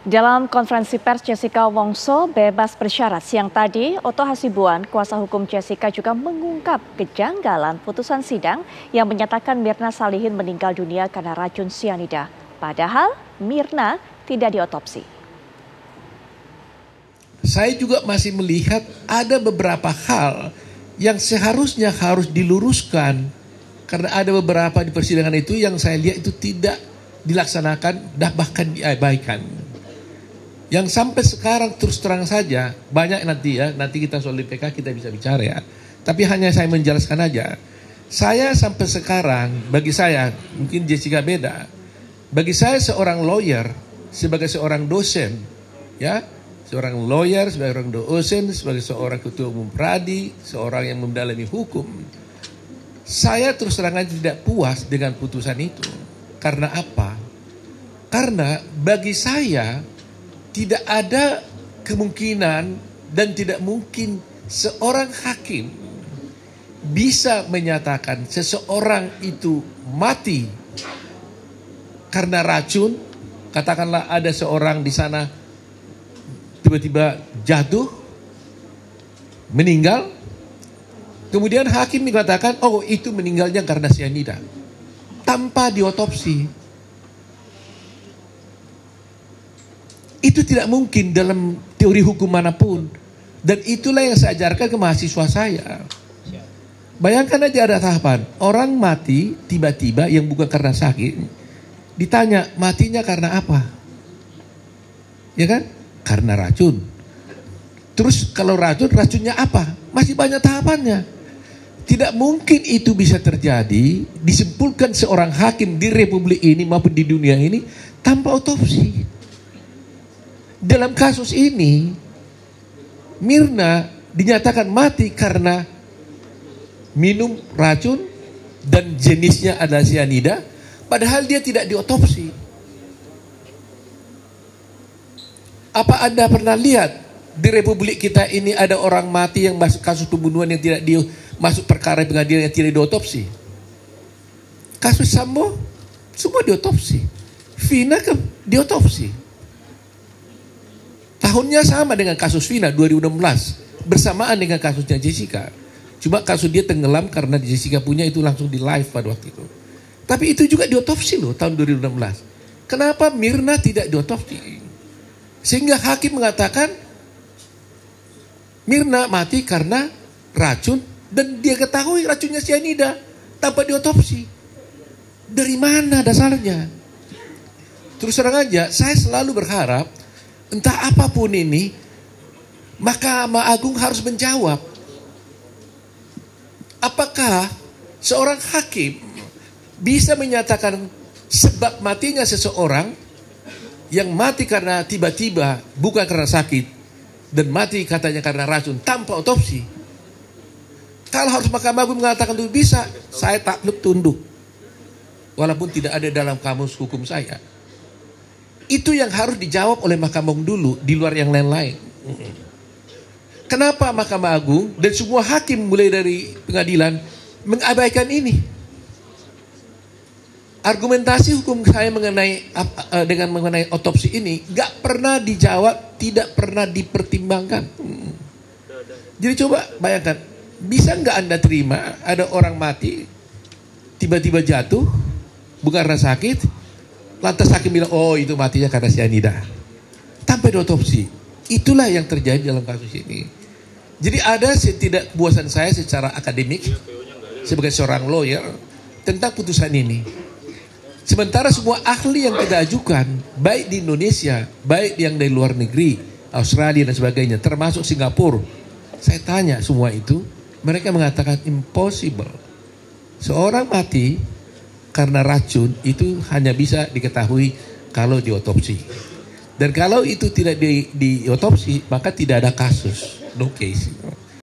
Dalam konferensi pers Jessica Wongso bebas bersyarat siang tadi, Otto Hasibuan, kuasa hukum Jessica juga mengungkap kejanggalan putusan sidang yang menyatakan Mirna Salihin meninggal dunia karena racun sianida. Padahal Mirna tidak diotopsi. Saya juga masih melihat ada beberapa hal yang seharusnya harus diluruskan. Karena ada beberapa di persidangan itu yang saya lihat itu tidak dilaksanakan dan bahkan diabaikan. Yang sampai sekarang terus terang saja banyak nanti kita soal IPK kita bisa bicara ya. Tapi hanya saya menjelaskan aja. Saya sampai sekarang bagi saya mungkin Jessica beda. Bagi saya seorang lawyer sebagai seorang dosen ya, seorang lawyer sebagai seorang dosen sebagai seorang ketua umum Pradi, seorang yang mendalami hukum. Saya terus terang aja tidak puas dengan putusan itu. Karena apa? Karena bagi saya tidak ada kemungkinan dan tidak mungkin seorang hakim bisa menyatakan seseorang itu mati karena racun. Katakanlah ada seorang di sana tiba-tiba jatuh, meninggal. Kemudian hakim mengatakan, oh itu meninggalnya karena sianida. Tanpa diotopsi. Itu tidak mungkin dalam teori hukum manapun. Dan itulah yang saya ajarkan ke mahasiswa saya. Bayangkan aja ada tahapan. Orang mati tiba-tiba yang bukan karena sakit. Ditanya matinya karena apa? Ya kan? Karena racun. Terus kalau racunnya apa? Masih banyak tahapannya. Tidak mungkin itu bisa terjadi, disimpulkan seorang hakim di republik ini maupun di dunia ini tanpa otopsi. Dalam kasus ini, Mirna dinyatakan mati karena minum racun dan jenisnya adalah sianida, padahal dia tidak diotopsi. Apa Anda pernah lihat di republik kita ini ada orang mati yang masuk kasus pembunuhan yang tidak masuk perkara pengadilan yang tidak diotopsi? Kasus Sambo semua diotopsi. Vina diotopsi. Tahunnya sama dengan kasus Vina 2016 bersamaan dengan kasusnya Jessica. Cuma kasus dia tenggelam karena Jessica punya itu langsung di live pada waktu itu. Tapi itu juga diotopsi loh tahun 2016. Kenapa Mirna tidak diotopsi? Sehingga hakim mengatakan Mirna mati karena racun dan dia ketahui racunnya sianida tanpa diotopsi. Dari mana dasarnya? Terus terang aja, saya selalu berharap entah apapun ini, Mahkamah Agung harus menjawab. Apakah seorang hakim bisa menyatakan sebab matinya seseorang yang mati karena tiba-tiba bukan karena sakit dan mati katanya karena racun tanpa otopsi? Kalau harus Mahkamah Agung mengatakan itu bisa, saya takluk tunduk. Walaupun tidak ada dalam kamus hukum saya. Itu yang harus dijawab oleh Mahkamah Agung dulu, di luar yang lain-lain. Kenapa Mahkamah Agung dan semua hakim mulai dari pengadilan mengabaikan ini? Argumentasi hukum saya mengenai otopsi ini gak pernah dijawab, tidak pernah dipertimbangkan. Jadi coba bayangkan, bisa gak Anda terima ada orang mati tiba-tiba jatuh bukan karena sakit, lantas hakim bilang, oh itu matinya karena sianida tanpa diotopsi. Itulah yang terjadi dalam kasus ini. Jadi ada ketidakpuasan saya secara akademik sebagai seorang lawyer tentang putusan ini. Sementara semua ahli yang kita ajukan, baik di Indonesia, baik yang dari luar negeri, Australia dan sebagainya, termasuk Singapura, saya tanya semua itu, mereka mengatakan impossible. Seorang mati karena racun itu hanya bisa diketahui kalau diotopsi. Dan kalau itu tidak diotopsi, maka tidak ada kasus, no case.